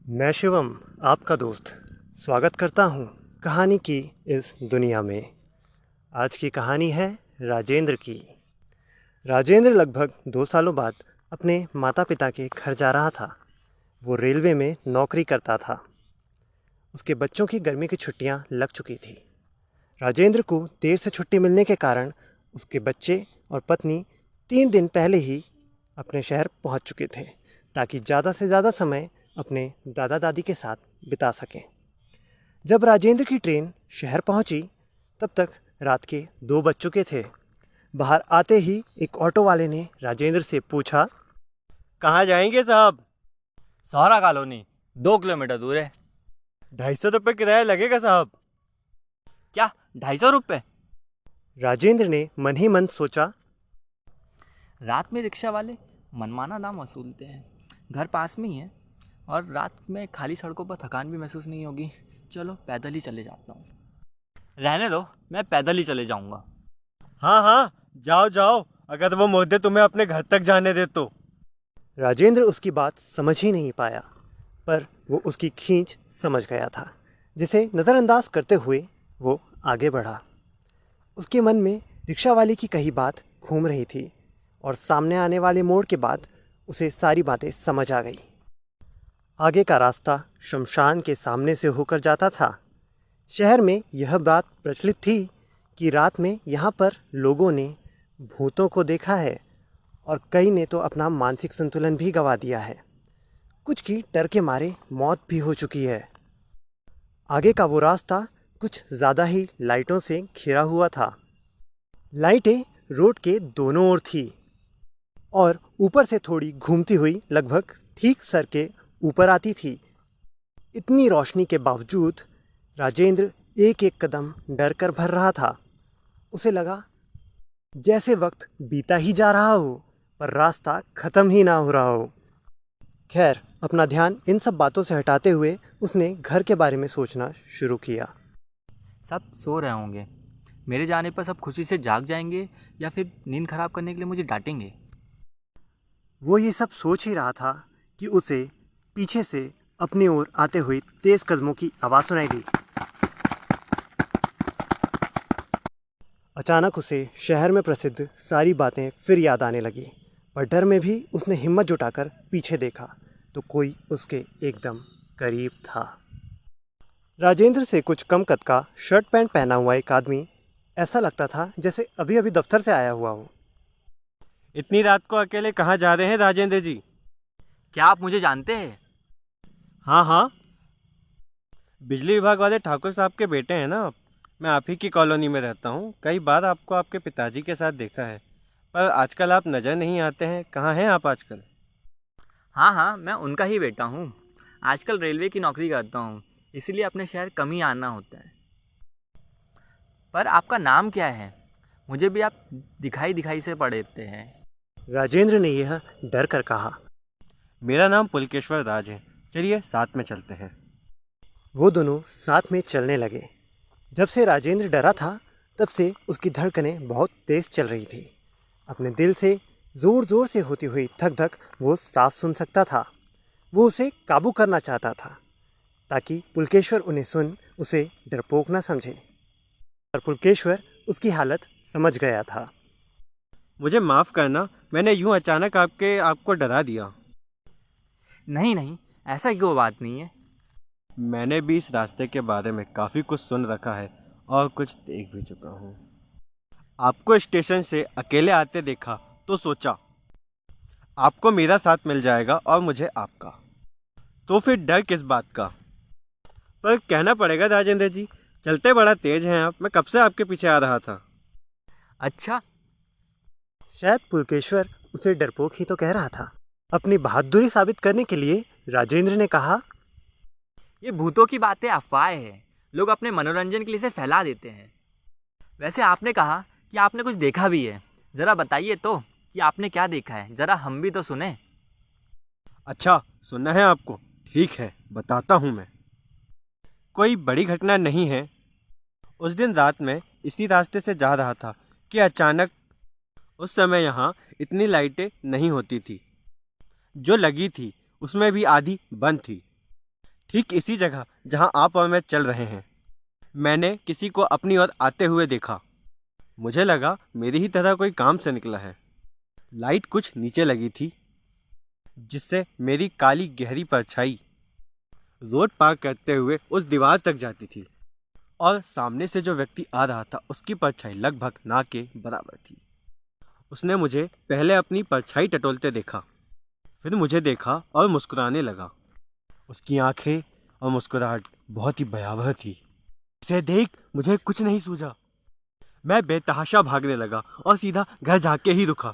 मैं शिवम, आपका दोस्त, स्वागत करता हूँ कहानी की इस दुनिया में। आज की कहानी है राजेंद्र की। राजेंद्र लगभग 2 सालों बाद अपने माता पिता के घर जा रहा था। वो रेलवे में नौकरी करता था। उसके बच्चों की गर्मी की छुट्टियाँ लग चुकी थी। राजेंद्र को देर से छुट्टी मिलने के कारण उसके बच्चे और पत्नी 3 दिन पहले ही अपने शहर पहुंच चुके थे, ताकि ज़्यादा से ज़्यादा समय अपने दादा दादी के साथ बिता सकें। जब राजेंद्र की ट्रेन शहर पहुंची, तब तक रात के 2 बज चुके थे। बाहर आते ही एक ऑटो वाले ने राजेंद्र से पूछा, कहाँ जाएंगे साहब? सहारा कॉलोनी 2 किलोमीटर दूर है। 250 रुपये किराया लगेगा साहब। क्या 250 रुपये? राजेंद्र ने मन ही मन सोचा, रात में रिक्शा वाले मनमाना दाम वसूलते हैं। घर पास में ही है और रात में खाली सड़कों पर थकान भी महसूस नहीं होगी। चलो पैदल ही चले जाता हूँ। रहने दो, मैं पैदल ही चले जाऊँगा। हाँ हाँ, जाओ जाओ, अगर वो मोहद्दे तुम्हें अपने घर तक जाने दे तो। राजेंद्र उसकी बात समझ ही नहीं पाया, पर वो उसकी खींच समझ गया था, जिसे नज़रअंदाज करते हुए वो आगे बढ़ा। उसके मन में रिक्शा वाले की कही बात घूम रही थी और सामने आने वाले मोड़ के बाद उसे सारी बातें समझ आ गई। आगे का रास्ता शमशान के सामने से होकर जाता था। शहर में यह बात प्रचलित थी कि रात में यहाँ पर लोगों ने भूतों को देखा है और कई ने तो अपना मानसिक संतुलन भी गंवा दिया है। कुछ की डर के मारे मौत भी हो चुकी है। आगे का वो रास्ता कुछ ज़्यादा ही लाइटों से घिरा हुआ था। लाइटें रोड के दोनों ओर थी और ऊपर से थोड़ी घूमती हुई लगभग ठीक सर के ऊपर आती थी। इतनी रोशनी के बावजूद राजेंद्र एक एक कदम डर कर भर रहा था। उसे लगा जैसे वक्त बीता ही जा रहा हो, पर रास्ता ख़त्म ही ना हो रहा हो। खैर, अपना ध्यान इन सब बातों से हटाते हुए उसने घर के बारे में सोचना शुरू किया। सब सो रहे होंगे। मेरे जाने पर सब खुशी से जाग जाएंगे या फिर नींद खराब करने के लिए मुझे डांटेंगे। वो ये सब सोच ही रहा था कि उसे पीछे से अपनी ओर आते हुए तेज़ कदमों की आवाज़ सुनाई दी। अचानक उसे शहर में प्रसिद्ध सारी बातें फिर याद आने लगी, पर डर में भी उसने हिम्मत जुटाकर पीछे देखा तो कोई उसके एकदम करीब था। राजेंद्र से कुछ कम कद का शर्ट पैंट पहना हुआ एक आदमी ऐसा लगता था जैसे अभी अभी दफ्तर से आया हुआ हो। इतनी रात को अकेले कहाँ जा रहे हैं राजेंद्र जी? क्या आप मुझे जानते हैं? हाँ हाँ, बिजली विभाग वाले ठाकुर साहब के बेटे हैं ना आप। मैं आप ही की कॉलोनी में रहता हूँ। कई बार आपको आपके पिताजी के साथ देखा है, पर आजकल आप नज़र नहीं आते हैं। कहाँ हैं आप आजकल? हाँ हाँ, मैं उनका ही बेटा हूँ। आजकल रेलवे की नौकरी करता हूँ, इसीलिए अपने शहर कम ही आना होता है। पर आपका नाम क्या है? मुझे भी आप दिखाई दिखाई से पढ़ते हैं। राजेंद्र ने यह डर कर कहा। मेरा नाम पुलकेश्वर राज है। चलिए साथ में चलते हैं। वो दोनों साथ में चलने लगे। जब से राजेंद्र डरा था, तब से उसकी धड़कनें बहुत तेज़ चल रही थी। अपने दिल से ज़ोर ज़ोर से होती हुई धक धक वो साफ सुन सकता था। वो उसे काबू करना चाहता था, ताकि पुलकेश्वर उन्हें सुन उसे डरपोक न समझे। पर पुलकेश्वर उसकी हालत समझ गया था। मुझे माफ़ करना, मैंने यूं अचानक आपको डरा दिया। नहीं नहीं, ऐसा क्यों बात नहीं है। मैंने भी इस रास्ते के बारे में काफ़ी कुछ सुन रखा है और कुछ देख भी चुका हूँ। आपको स्टेशन से अकेले आते देखा तो सोचा आपको मेरा साथ मिल जाएगा और मुझे आपका, तो फिर डर किस बात का। पर कहना पड़ेगा राजेंद्र जी, चलते बड़ा तेज हैं आप। मैं कब से आपके पीछे आ रहा था। अच्छा, शायद पुलकेश्वर उसे डरपोक ही तो कह रहा था। अपनी बहादुरी साबित करने के लिए राजेंद्र ने कहा, ये भूतों की बातें अफवाहें हैं। लोग अपने मनोरंजन के लिए इसे फैला देते हैं। वैसे आपने कहा कि आपने कुछ देखा भी है। ज़रा बताइए तो कि आपने क्या देखा है, ज़रा हम भी तो सुने। अच्छा, सुनना है आपको? ठीक है, बताता हूँ मैं। कोई बड़ी घटना नहीं है। उस दिन रात में इसी रास्ते से जा रहा था कि अचानक, उस समय यहाँ इतनी लाइटें नहीं होती थी। जो लगी थी उसमें भी आधी बंद थी। ठीक इसी जगह जहां आप और मैं चल रहे हैं, मैंने किसी को अपनी ओर आते हुए देखा। मुझे लगा मेरी ही तरह कोई काम से निकला है। लाइट कुछ नीचे लगी थी, जिससे मेरी काली गहरी परछाई रोड पार करते हुए उस दीवार तक जाती थी, और सामने से जो व्यक्ति आ रहा था उसकी परछाई लगभग ना के बराबर थी। उसने मुझे पहले अपनी परछाई टटोलते देखा, फिर मुझे देखा और मुस्कुराने लगा। उसकी आंखें और मुस्कुराहट बहुत ही भयावह थी। इसे देख मुझे कुछ नहीं सूझा। मैं बेतहाशा भागने लगा और सीधा घर जाके ही रुका।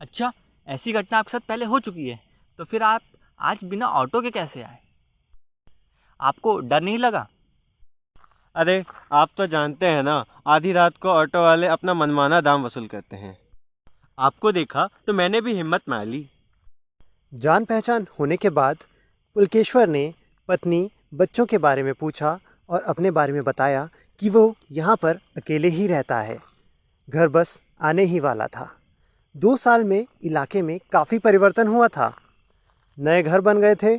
अच्छा, ऐसी घटना आपके साथ पहले हो चुकी है, तो फिर आप आज बिना ऑटो के कैसे आए? आपको डर नहीं लगा? अरे आप तो जानते हैं ना, आधी रात को ऑटो वाले अपना मनमाना दाम वसूल करते हैं। आपको देखा तो मैंने भी हिम्मत मार ली। जान पहचान होने के बाद पुलकेश्वर ने पत्नी बच्चों के बारे में पूछा और अपने बारे में बताया कि वो यहाँ पर अकेले ही रहता है। घर बस आने ही वाला था। 2 साल में इलाके में काफ़ी परिवर्तन हुआ था। नए घर बन गए थे।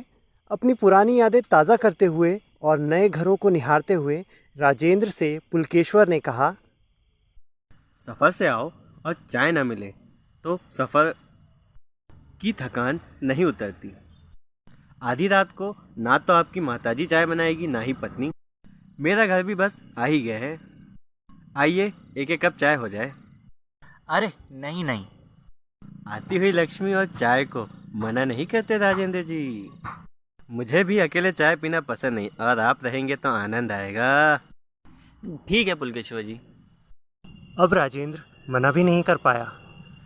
अपनी पुरानी यादें ताज़ा करते हुए और नए घरों को निहारते हुए राजेंद्र से पुलकेश्वर ने कहा, सफ़र से आओ और चाय ना मिले तो सफ़र की थकान नहीं उतरती। आधी रात को ना तो आपकी माताजी चाय बनाएगी ना ही पत्नी। मेरा घर भी बस आ ही गया है। आइए एक एक कप चाय हो जाए। अरे नहीं नहीं। आती हुई लक्ष्मी और चाय को मना नहीं करते राजेंद्र जी। मुझे भी अकेले चाय पीना पसंद नहीं, और आप रहेंगे तो आनंद आएगा। ठीक है पुलकेश्वर जी। अब राजेंद्र मना भी नहीं कर पाया।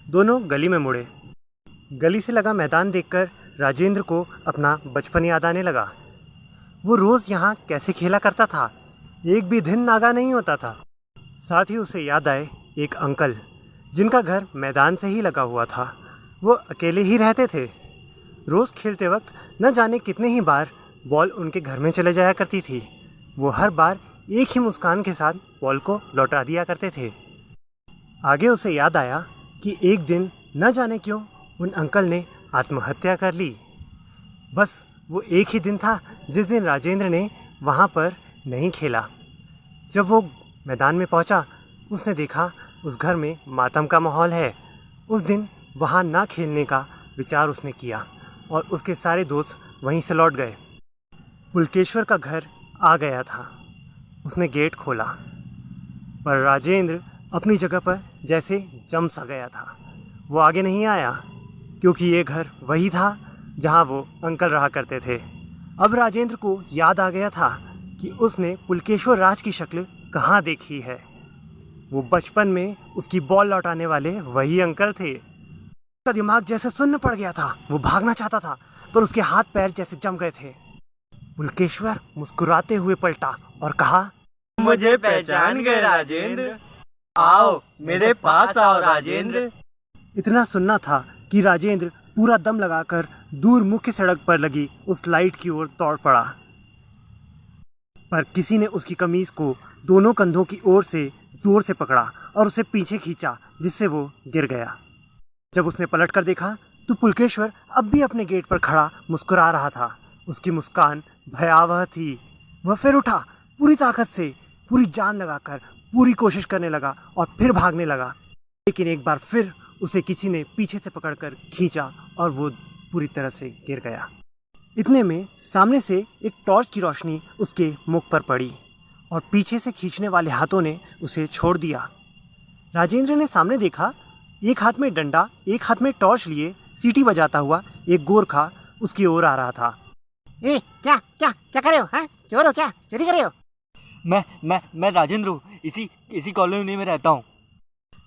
दोनों गली में मुड़े। गली से लगा मैदान देखकर राजेंद्र को अपना बचपन याद आने लगा। वो रोज़ यहाँ कैसे खेला करता था, एक भी दिन नागा नहीं होता था। साथ ही उसे याद आए एक अंकल जिनका घर मैदान से ही लगा हुआ था। वो अकेले ही रहते थे। रोज़ खेलते वक्त न जाने कितने ही बार बॉल उनके घर में चले जाया करती थी। वो हर बार एक ही मुस्कान के साथ बॉल को लौटा दिया करते थे। आगे उसे याद आया कि एक दिन न जाने क्यों उन अंकल ने आत्महत्या कर ली। बस वो एक ही दिन था जिस दिन राजेंद्र ने वहाँ पर नहीं खेला। जब वो मैदान में पहुँचा, उसने देखा उस घर में मातम का माहौल है। उस दिन वहाँ ना खेलने का विचार उसने किया और उसके सारे दोस्त वहीं से लौट गए। पुलकेश्वर का घर आ गया था। उसने गेट खोला, पर राजेंद्र अपनी जगह पर जैसे जम सा गया था। वो आगे नहीं आया, क्योंकि ये घर वही था जहाँ वो अंकल रहा करते थे। अब राजेंद्र को याद आ गया था कि उसने पुलकेश्वर राज की शक्ल कहाँ देखी है। वो बचपन में उसकी बॉल लौटाने वाले वही अंकल थे। उसका दिमाग जैसे सुन्न पड़ गया था। वो भागना चाहता था, पर उसके हाथ पैर जैसे जम गए थे। पुलकेश्वर मुस्कुराते हुए पलटा और कहा, मुझे पहचान गए राजेंद्र। आओ मेरे पास आओ राजेंद्र। इतना सुनना था कि राजेंद्र पूरा दम लगाकर दूर मुख्य सड़क पर लगी उस लाइट की ओर दौड़ पड़ा। पर किसी ने उसकी कमीज को दोनों कंधों की ओर से जोर से पकड़ा और उसे पीछे खींचा, जिससे वो गिर गया। जब उसने पलट कर देखा तो पुलकेश्वर अब भी अपने गेट पर खड़ा मुस्कुरा रहा था। उसकी मुस्कान भयावह थी। वह फिर उठा, पूरी ताकत से, पूरी जान लगाकर पूरी कोशिश करने लगा और फिर भागने लगा। लेकिन एक बार फिर उसे किसी ने पीछे से पकड़कर खींचा और वो पूरी तरह से गिर गया। इतने में सामने से एक टॉर्च की रोशनी उसके मुख पर पड़ी और पीछे से खींचने वाले हाथों ने उसे छोड़ दिया। राजेंद्र ने सामने देखा, एक हाथ में डंडा, एक हाथ में टॉर्च लिए सीटी बजाता हुआ एक गोरखा उसकी ओर आ रहा था। ए, क्या क्या क्या कर रहे हो? हाँ, चोर हो क्या? चोरी कर रहे हो? मैं राजेंद्र हूँ, इसी कॉलोनी में रहता हूँ।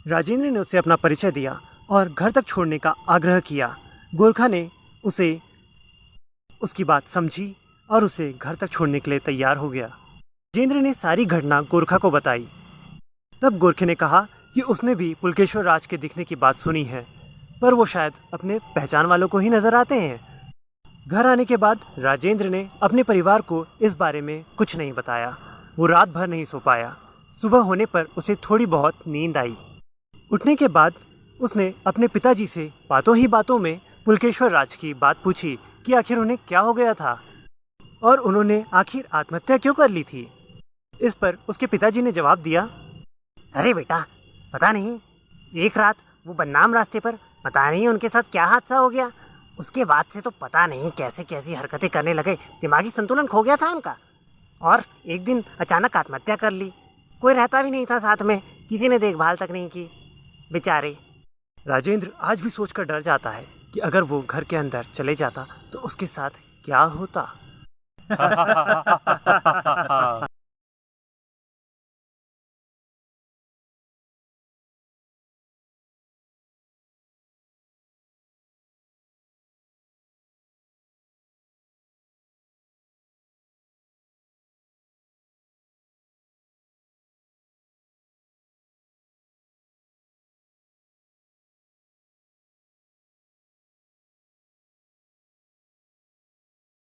राजेंद्र ने उसे अपना परिचय दिया और घर तक छोड़ने का आग्रह किया। गोरखा ने उसकी बात समझी और उसे घर तक छोड़ने के लिए तैयार हो गया। राजेंद्र ने सारी घटना गोरखा को बताई। तब गोरखे ने कहा कि उसने भी पुलकेश्वर राज के दिखने की बात सुनी है, पर वो शायद अपने पहचान वालों को ही नजर आते हैं। घर आने के बाद राजेंद्र ने अपने परिवार को इस बारे में कुछ नहीं बताया। वो रात भर नहीं सो पाया। सुबह होने पर उसे थोड़ी बहुत नींद आई। उठने के बाद उसने अपने पिताजी से बातों ही बातों में पुलकेश्वर राज की बात पूछी कि आखिर उन्हें क्या हो गया था। और उन्होंने आखिर आत्महत्या क्यों कर ली थी। इस पर उसके पिताजी ने जवाब दिया, अरे बेटा, पता नहीं, एक रात वो बदनाम रास्ते पर पता नहीं उनके साथ क्या हादसा हो गया। उसके बाद से तो पता नहीं कैसे कैसी हरकतें करने लगे, दिमागी संतुलन खो गया था उनका। और एक दिन अचानक आत्महत्या कर ली। कोई रहता भी नहीं था साथ में, किसी ने देखभाल तक नहीं की, बेचारे। राजेंद्र आज भी सोचकर डर जाता है कि अगर वो घर के अंदर चले जाता तो उसके साथ क्या होता।